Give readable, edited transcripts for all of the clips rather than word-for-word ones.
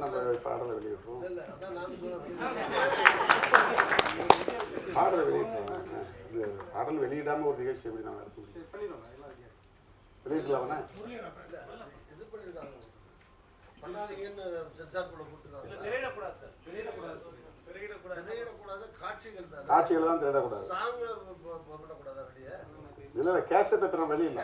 நம்ம பாடலை வெளியிடுறோம். பாடலை வெளியிடுறோம். இது பாடல் வெளியிடாம ஒரு நிகழ்ச்சி எப்படி நான் நடத்த முடியும்? வெளியிடலாம்ண்ணா. காட்சிகள் தான் தேடக்கூடாது. இல்ல கேசட் அப்புறம் வெளியில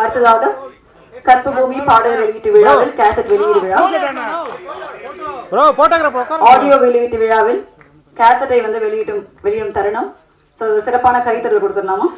அடுத்ததாக கற்பு பூமி பாடல் வெளியீட்டு விழாவில் கேசட் வெளியீடு விழா, ஆடியோ வெளியீட்டு விழாவில் கேசட்டை வந்து வெளியிடும் தருணம். சிறப்பான கைத்தறல் கொடுத்துடலாமா?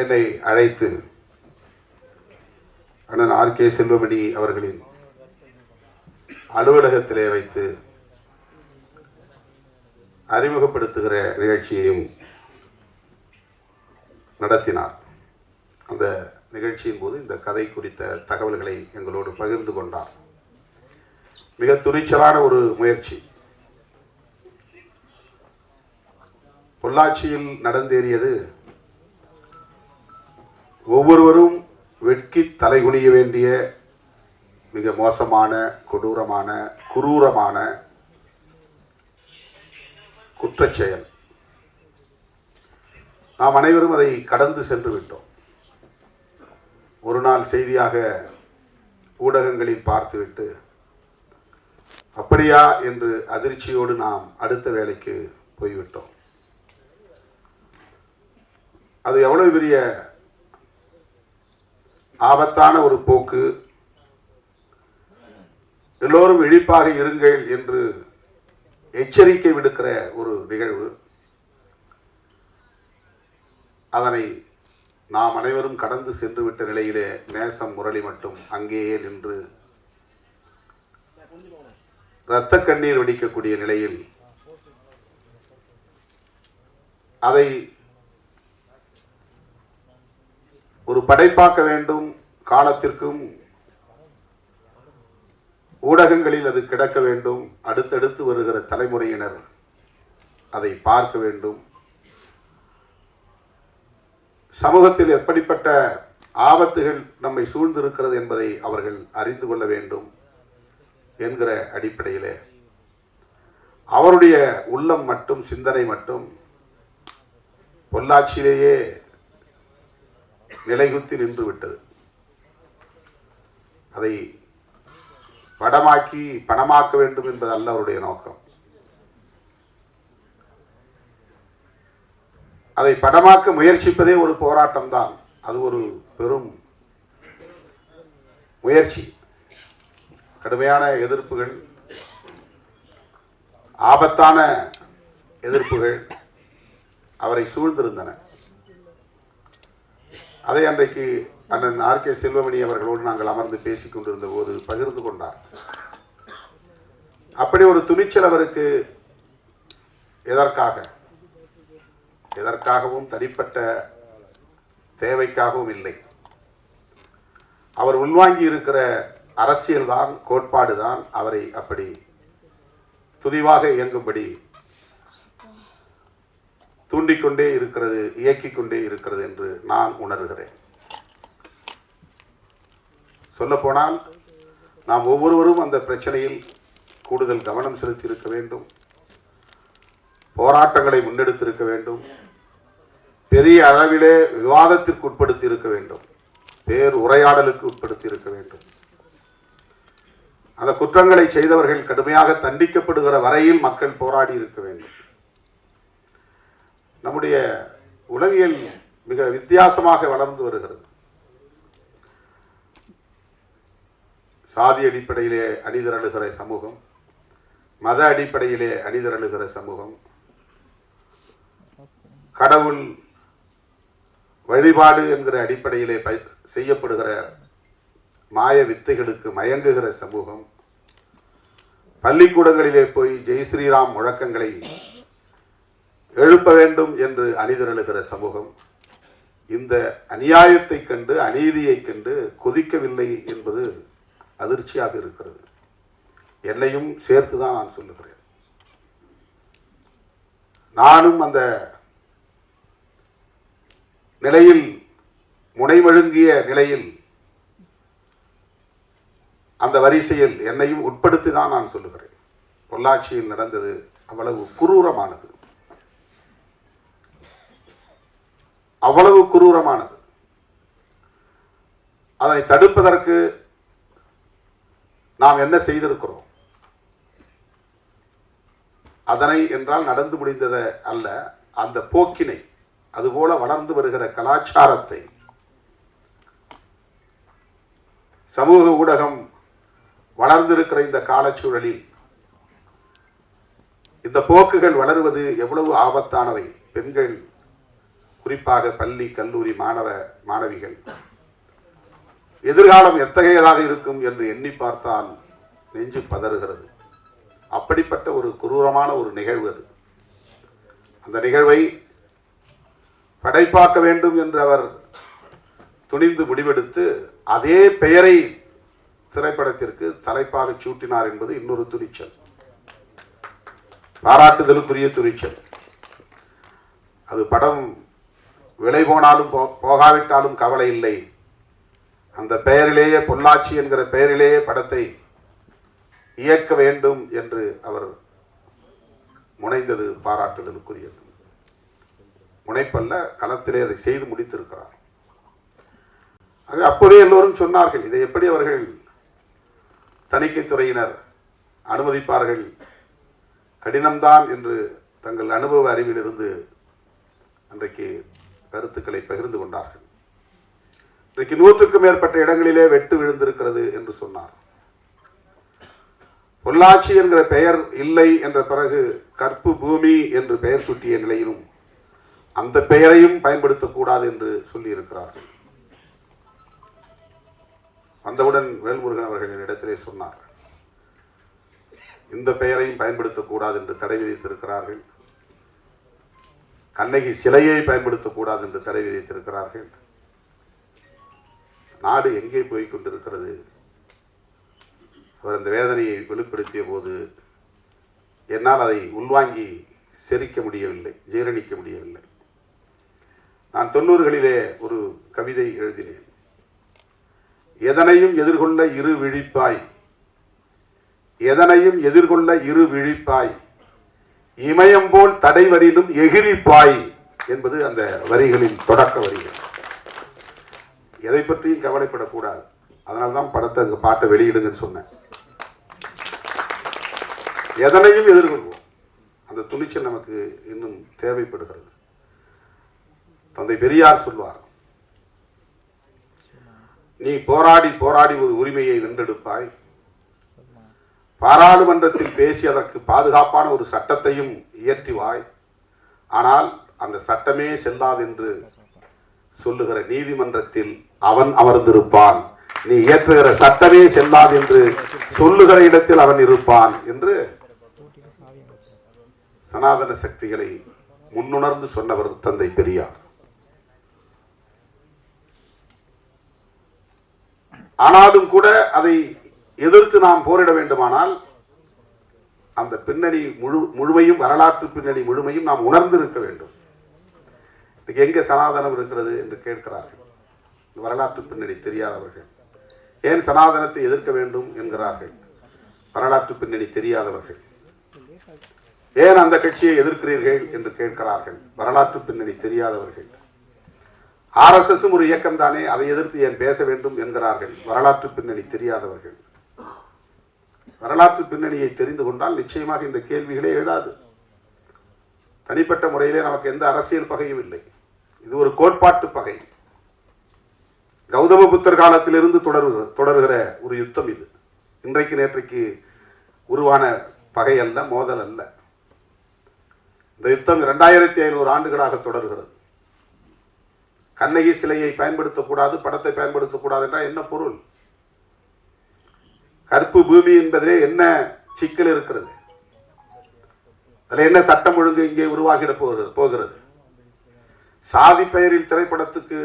என்னை அழைத்து அண்ணன் ஆர்.கே. செல்வமணி அவர்களின் அலுவலகத்திலே வைத்து அறிமுகப்படுத்துகிற நிகழ்ச்சியையும் நடத்தினார். அந்த நிகழ்ச்சியின் போது இந்த கதை குறித்த தகவல்களை எங்களோடு பகிர்ந்து கொண்டார். மிக துணிச்சலான ஒரு முயற்சி. பொள்ளாச்சியில் நடந்தேறியது ஒவ்வொருவரும் வெட்கி தலைகுனிய வேண்டிய மிக மோசமான, கொடூரமான, குரூரமான குற்றச்செயல். நாம் அனைவரும் அதை கடந்து சென்று விட்டோம். ஒரு நாள் செய்தியாக ஊடகங்களில் பார்த்துவிட்டு அப்படியா என்று அதிர்ச்சியோடு நாம் அடுத்த வேலைக்கு போய்விட்டோம். அது எவ்வளவு பெரிய ஆபத்தான ஒரு போக்கு. எல்லோரும் விழிப்பாக இருங்கள் என்று எச்சரிக்கை விடுக்கிற ஒரு நிகழ்வு. அதனை நாம் அனைவரும் கடந்து சென்று விட்ட நிலையிலே நேசம் முரளி மட்டும் அங்கேயே நின்று இரத்த கண்ணீர் வடிக்கக்கூடிய நிலையில் அதை ஒரு படைப்பாக்க வேண்டும். காலத்திற்கும் ஊடகங்களில் அது கிடக்க வேண்டும். அடுத்தடுத்து வருகிற தலைமுறையினர் அதை பார்க்க வேண்டும். சமூகத்தில் எப்படிப்பட்ட ஆபத்துகள் நம்மை சூழ்ந்திருக்கிறது என்பதை அவர்கள் அறிந்து கொள்ள வேண்டும் என்கிற அடிப்படையிலே அவருடைய உள்ளம் மட்டும், சிந்தனை மட்டும் பொள்ளாச்சியிலேயே நிலைகுத்தி நின்று விட்டது. அதை படமாக்கி பணமாக்க வேண்டும் என்பது அல்ல அவருடைய நோக்கம். அதை படமாக்க முயற்சிப்பதே ஒரு போராட்டம் தான். அது ஒரு பெரும் முயற்சி. கடுமையான எதிர்ப்புகள், ஆபத்தான எதிர்ப்புகள் அவரை சூழ்ந்திருந்தன. அதை அன்றைக்கு அண்ணன் ஆர்.கே. செல்வமணி அவர்களோடு நாங்கள் அமர்ந்து பேசிக் கொண்டிருந்த போது பகிர்ந்து கொண்டார். அப்படி ஒரு துணிச்சல் அவருக்கு எதற்காகவும் தனிப்பட்ட தேவைக்காகவும் இல்லை. அவர் உள்வாங்கி இருக்கிற அரசியல்தான், கோட்பாடுதான் அவரை அப்படி துணிவாக இயங்கும்படி தூண்டிக்கொண்டே இருக்கிறது, இயக்கிக் கொண்டே இருக்கிறது என்று நான் உணர்கிறேன். சொல்லப்போனால் நாம் ஒவ்வொருவரும் அந்த பிரச்சனையில் கூடுதல் கவனம் செலுத்தி இருக்க வேண்டும், போராட்டங்களை முன்னெடுத்திருக்க வேண்டும், பெரிய அளவிலே விவாதத்திற்கு உட்படுத்தி இருக்க வேண்டும், பேர் உரையாடலுக்கு உட்படுத்தி இருக்க வேண்டும். அந்த குற்றங்களை செய்தவர்கள் கடுமையாக தண்டிக்கப்படுகிற வரையில் மக்கள் போராடி இருக்க வேண்டும். நம்முடைய உளவியல் மிக வித்தியாசமாக வளர்ந்து வருகிறது. சாதி அடிப்படையிலே அணிதிரளுகிற சமூகம், மத அடிப்படையிலே அணிதிரளுகிற சமூகம், கடவுள் வழிபாடு என்கிற அடிப்படையிலே செய்யப்படுகிற மாய வித்தைகளுக்கு மயங்குகிற சமூகம், பள்ளிக்கூடங்களிலே போய் ஜெய் ஸ்ரீராம் முழக்கங்களை எழுப்ப வேண்டும் என்று அணிதிரளுகிற சமூகம், இந்த அநியாயத்தை கண்டு, அநீதியை கண்டு கொதிக்கவில்லை என்பது அதிர்ச்சியாக இருக்கிறது. என்னையும் சேர்த்துதான் நான் சொல்லுகிறேன். நானும் அந்த நிலையில், முனைமழுங்கிய நிலையில், அந்த வரிசையில் என்னையும் உட்படுத்தி தான் நான் சொல்லுகிறேன். பொள்ளாச்சியில் நடந்தது அவ்வளவு குரூரமானது, அவ்வளவு குரூரமானது. அதை தடுப்பதற்கு நாம் என்ன செய்திருக்கிறோம்? அதனை என்றால் நடந்து முடிந்ததை அல்ல, அந்த போக்கினை, அதுபோல வளர்ந்து வருகிற கலாச்சாரத்தை, சமூக ஊடகம் வளர்ந்திருக்கிற இந்த காலச்சூழலில் இந்த போக்குகள் வளருவது எவ்வளவு ஆபத்தானவை. பெண்கள், குறிப்பாக பள்ளி கல்லூரி மாணவிகள் எதிர்காலம் எத்தகையதாக இருக்கும் என்று எண்ணி பார்த்தால் நெஞ்சு பதறுகிறது. அப்படிப்பட்ட ஒரு குரூரமான ஒரு நிகழ்வு அது. அந்த நிகழ்வை படைப்பாக்க வேண்டும் என்று அவர் துணிந்து முடிவெடுத்து அதே பெயரை திரைப்படத்திற்கு தலைப்பாக சூட்டினார் என்பது இன்னொரு துணிச்சல், பாராட்டுதலுக்குரிய துணிச்சல். அது படம் விலை போனாலும் போகாவிட்டாலும் கவலை இல்லை, அந்த பெயரிலேயே, பொள்ளாச்சி என்கிற பெயரிலேயே படத்தை இயக்க வேண்டும் என்று அவர் முனைந்தது பாராட்டுதலுக்குரியது. முனைப்பல்ல, களத்திலே அதை செய்து முடித்திருக்கிறார். அப்போதே எல்லோரும் சொன்னார்கள், இதை எப்படி அவர்கள் தணிக்கைத்துறையினர் அனுமதிப்பார்கள், கடினம்தான் என்று தங்கள் அனுபவ அறிவிலிருந்து அன்றைக்கு கருத்துக்களை பகிர்ந்து கொண்டார்கள். இன்றைக்கு 100க்கும் மேற்பட்ட இடங்களிலே வெட்டு விழுந்திருக்கிறது என்று சொன்னார். பொள்ளாச்சி என்கிற பெயர் இல்லை என்ற பிறகு கற்பு பூமி என்று பெயர் சூட்டிய நிலையிலும் அந்த பெயரையும் பயன்படுத்தக்கூடாது என்று சொல்லி இருக்கிறார்கள். வந்தவுடன் வேல்முருகன் அவர்களின் இடத்திலே சொன்னார், இந்த பெயரையும் பயன்படுத்தக்கூடாது என்று தடை விதித்திருக்கிறார்கள். கண்ணகி சிலையை பயன்படுத்தக்கூடாது என்று தடை விதித்திருக்கிறார்கள். நாடு எங்கே போய் கொண்டிருக்கிறது? அவர் அந்த வேதனையை வெளிப்படுத்திய போது என்னால் அதை உள்வாங்கி செரிக்க முடியவில்லை, ஜீரணிக்க முடியவில்லை. நான் 90களிலே ஒரு கவிதை எழுதினேன். எதனையும் எதிர்கொள்ள இரு விழிப்பாய், எதனையும் எதிர்கொள்ள இரு விழிப்பாய், இமயம் போல் தடைவரிலும் எகிரிப்பாய் என்பது அந்த வரிகளின் தொடக்க வரிகள். எதை பற்றியும் கவலைப்படக்கூடாது. அதனால்தான் படத்தை அங்கே பாட்டை வெளியிடுங்கன்னு சொன்னேன். எதனையும் எதிர்கொள்வோம். அந்த துணிச்சல் நமக்கு இன்னும் தேவைப்படுகிறது. தந்தை பெரியார் சொல்வார், நீ போராடி போராடி ஒரு உரிமையை வென்றெடுப்பாய், பாராளுமன்றத்தில் பேசி அதற்கு பாதுகாப்பான ஒரு சட்டத்தையும் இயற்றுவாய், ஆனால் அந்த சட்டமே செல்லாது என்று சொல்லுகிற நீதிமன்றத்தில் அவன் அமர்ந்திருப்பான், நீ இயற்றுகிற சட்டமே செல்லாது என்று சொல்லுகிற இடத்தில் அவன் இருப்பான் என்று சனாதன சக்திகளை முன்னுணர்ந்து சொன்னவர் தந்தை பெரியார். ஆனாலும் கூட அதை எதிர்த்து நாம் போரிட வேண்டுமானால் அந்த பின்னணி முழுமையும், வரலாற்று பின்னணி முழுமையும் நாம் உணர்ந்திருக்க வேண்டும். எங்கே சனாதனம் இருக்கிறது என்று கேட்கிறார்கள். வரலாற்று பின்னணி தெரியாதவர்கள். ஏன் சனாதனத்தை எதிர்க்க வேண்டும் என்கிறார்கள். வரலாற்று பின்னணி தெரியாதவர்கள். ஏன் அந்த கட்சியை எதிர்க்கிறீர்கள் என்று கேட்கிறார்கள். வரலாற்று பின்னணி தெரியாதவர்கள். RSS ஒரு இயக்கம் தானே, அதை எதிர்த்து ஏன் பேச வேண்டும் என்கிறார்கள். வரலாற்று பின்னணி தெரியாதவர்கள். வரலாற்று பின்னணியை தெரிந்து கொண்டால் நிச்சயமாக இந்த கேள்விகளே எழாது. தனிப்பட்ட முறையிலே நமக்கு எந்த அரசியல் பகையும் இல்லை. இது ஒரு கோட்பாட்டு பகை. கௌதம புத்தர் காலத்திலிருந்து தொடர்கிற ஒரு யுத்தம் இது. இன்றைக்கு நேற்றைக்கு உருவான பகை அல்ல, மோதல் அல்ல. இந்த யுத்தம் 2500 ஆண்டுகளாக தொடர்கிறது. கண்ணகி சிலையை பயன்படுத்தக்கூடாது, படத்தை பயன்படுத்தக்கூடாது என்றால் என்ன பொருள்? கருப்பு பூமி என்பதிலே என்ன சிக்கல் இருக்கிறது? அதில் என்ன சட்டம் ஒழுங்கு இங்கே உருவாகிட போகிறது? சாதி பெயரில் திரைப்படத்துக்கு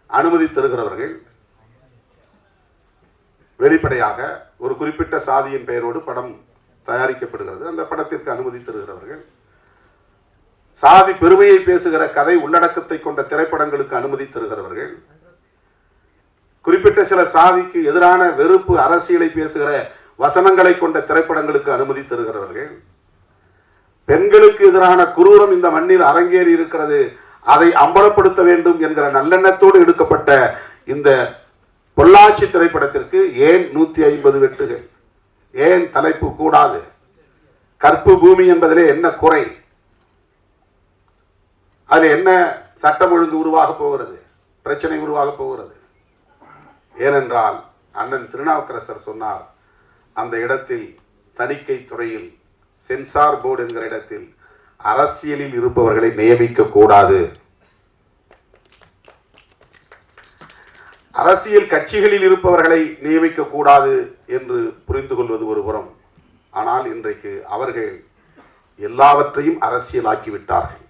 அனுமதி தருகிறவர்கள் வெளிப்படையாக ஒரு குறிப்பிட்ட சாதியின் பெயரோடு படம் தயாரிக்கப்படுகிறது. அந்த படத்திற்கு அனுமதி தருகிறவர்கள் சாதி பெருமையை பேசுகிற கதை உள்ளடக்கத்தை கொண்ட திரைப்படங்களுக்கு அனுமதி தருகிறவர்கள், குறிப்பிட்ட சில சாதிக்கு எதிரான வெறுப்பு அரசியலை பேசுகிற வசனங்களை கொண்ட திரைப்படங்களுக்கு அனுமதி தருகிறவர்கள், பெண்களுக்கு எதிரான குரூரம் இந்த மண்ணில் அரங்கேறி இருக்கிறது, அதை அம்பலப்படுத்த வேண்டும் என்கிற நல்லெண்ணத்தோடு எடுக்கப்பட்ட இந்த பொள்ளாச்சி திரைப்படத்திற்கு ஏன் 150 வெட்டுகள்? ஏன் தலைப்பு கூடாது? கற்பு பூமி என்பதிலே என்ன குறை? அதில் என்ன சட்டம் ஒழுங்கு உருவாக போகிறது? பிரச்சனை உருவாக போகிறது? ஏனென்றால் அண்ணன் திருநாவுக்கரசர் சொன்னார், அந்த இடத்தில் தணிக்கை துறையில் சென்சார் போர்டு என்கிற இடத்தில் அரசியலில் இருப்பவர்களை நியமிக்க கூடாது. அரசியல் கட்சிகளில் இருப்பவர்களை நியமிக்க கூடாது என்று புரிந்து கொள்வது ஒரு புறம். ஆனால் இன்றைக்கு அவர்கள் எல்லாவற்றையும் அரசியலாக்கிவிட்டார்கள்.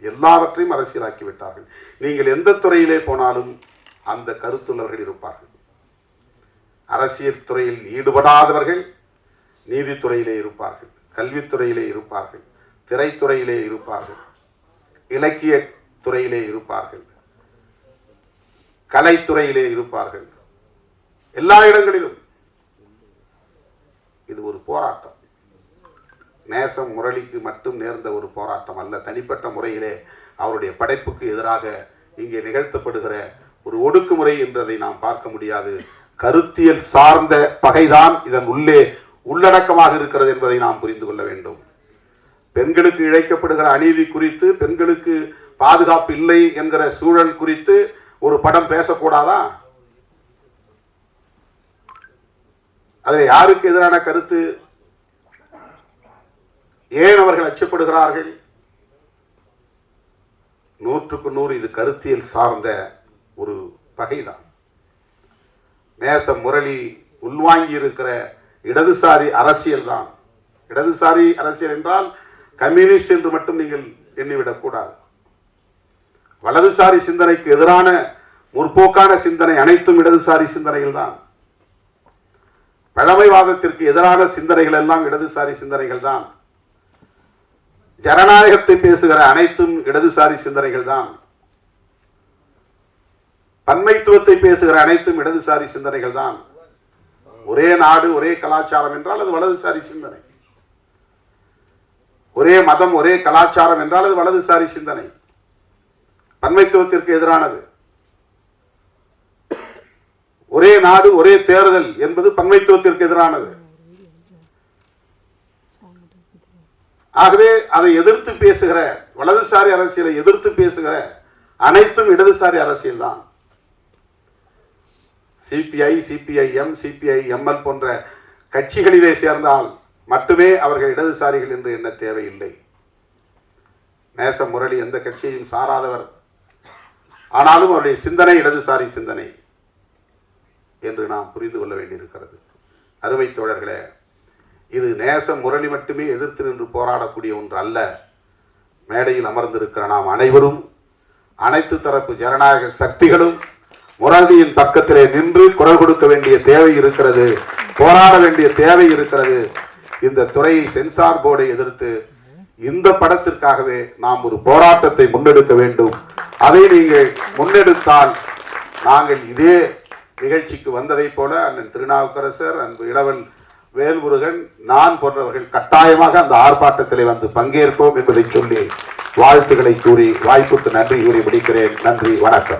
எல்லாவற்றையும் அரசியலாக்கிவிட்டார்கள். நீங்கள் எந்த துறையிலே போனாலும் அந்த கருத்துள்ளவர்கள் இருப்பார்கள். அரசியல் துறையில் ஈடுபடாதவர்கள் நீதித்துறையிலே இருப்பார்கள், கல்வித்துறையிலே இருப்பார்கள், திரைத்துறையிலே இருப்பார்கள், இலக்கிய துறையிலே இருப்பார்கள், கலைத்துறையிலே இருப்பார்கள். எல்லா இடங்களிலும் இது ஒரு போராட்டம். நேசம் முரளிக்கு மட்டும் நேர்ந்த ஒரு போராட்டம் அல்ல. தனிப்பட்ட முறையிலே அவருடைய படைப்புக்கு எதிராக இங்கே நிகழ்த்தப்படுகிற ஒரு ஒடுக்குமுறை என்றதை நாம் பார்க்க முடியாது. கருத்தியல் சார்ந்த பகைதான் இதன் உள்ளே உள்ளடக்கமாக இருக்கிறது என்பதை நாம் புரிந்து கொள்ள வேண்டும். பெண்களுக்கு இழைக்கப்படுகிற அநீதி குறித்து, பெண்களுக்கு பாதுகாப்பு இல்லை என்கிற சூழல் குறித்து ஒரு படம் பேசக்கூடாதா? அதில் யாருக்கு எதிரான கருத்து? ஏன் அவர்கள் அச்சப்படுகிறார்கள்? 100க்கு 100 இது கருத்தியல் சார்ந்த ஒரு பகைதான். நேச முரளி உள்வாங்கி இருக்கிற இடதுசாரி அரசியல் தான். இடதுசாரி அரசியல் என்றால் கம்யூனிஸ்ட் என்று மட்டும் நீங்கள் எண்ணிவிடக் கூடாது. வலதுசாரி சிந்தனைக்கு எதிரான முற்போக்கான சிந்தனை அனைத்தும் இடதுசாரி சிந்தனைகள் தான். பழமைவாதத்திற்கு எதிரான சிந்தனைகள் எல்லாம் இடதுசாரி சிந்தனைகள் தான். ஜனநாயகத்தை பேசுகிற அனைத்தும் இடதுசாரி சிந்தனைகள் தான். பன்மைத்துவத்தை பேசுகிற அனைத்தும் இடதுசாரி சிந்தனைகள் தான். ஒரே நாடு ஒரே கலாச்சாரம் என்றால் அது வலதுசாரி சிந்தனை. ஒரே மதம் ஒரே கலாச்சாரம் என்றால் அது வலதுசாரி சிந்தனை, பன்மைத்துவத்திற்கு எதிரானது. ஒரே நாடு ஒரே தேர்தல் என்பது பன்மைத்துவத்திற்கு எதிரானது. ஆகவே அதை எதிர்த்து பேசுகிற, வலதுசாரி அரசியலை எதிர்த்து பேசுகிற அனைத்தும் இடதுசாரி அரசியல் தான். சிபிஐ, சிபிஐஎம், சிபிஐஎம்எல் போன்ற கட்சிகளிலே சேர்ந்தால் மட்டுமே அவர்கள் இடதுசாரிகள் என்று எண்ண தேவையில்லை. நேச முரளி எந்த கட்சியையும் சாராதவர், ஆனாலும் அவருடைய சிந்தனை இடதுசாரி சிந்தனை என்று நாம் புரிந்து கொள்ள வேண்டியிருக்கிறது. அருமை தோழர்களே, இது நேச முரளி மட்டுமே எதிர்த்து நின்று போராடக்கூடிய ஒன்று அல்ல. மேடையில் அமர்ந்திருக்கிற நாம் அனைவரும், அனைத்து தரப்பு ஜனநாயக சக்திகளும் முரளியின் பக்கத்திலே நின்று குரல் கொடுக்க வேண்டிய தேவை இருக்கிறது, போராட வேண்டிய தேவை இருக்கிறது. இந்த துறையை சென்சார் போர்டை எதிர்த்து இந்த படத்திற்காகவே நாம் ஒரு போராட்டத்தை முன்னெடுக்க வேண்டும். அதை நீங்கள் முன்னெடுத்தால் நாங்கள் இதே நிகழ்ச்சிக்கு வந்ததை போல அண்ணன் திருநாவுக்கரசர், அன்பு இளவல் வேல்முருகன், நான் போன்றவர்கள் கட்டாயமாக அந்த ஆர்ப்பாட்டத்திலே வந்து பங்கேற்போம் என்பதை சொல்லி வாழ்த்துக்களை கூறி வாய்ப்புக்கு நன்றி கூறி முடிக்கிறேன். நன்றி, வணக்கம்.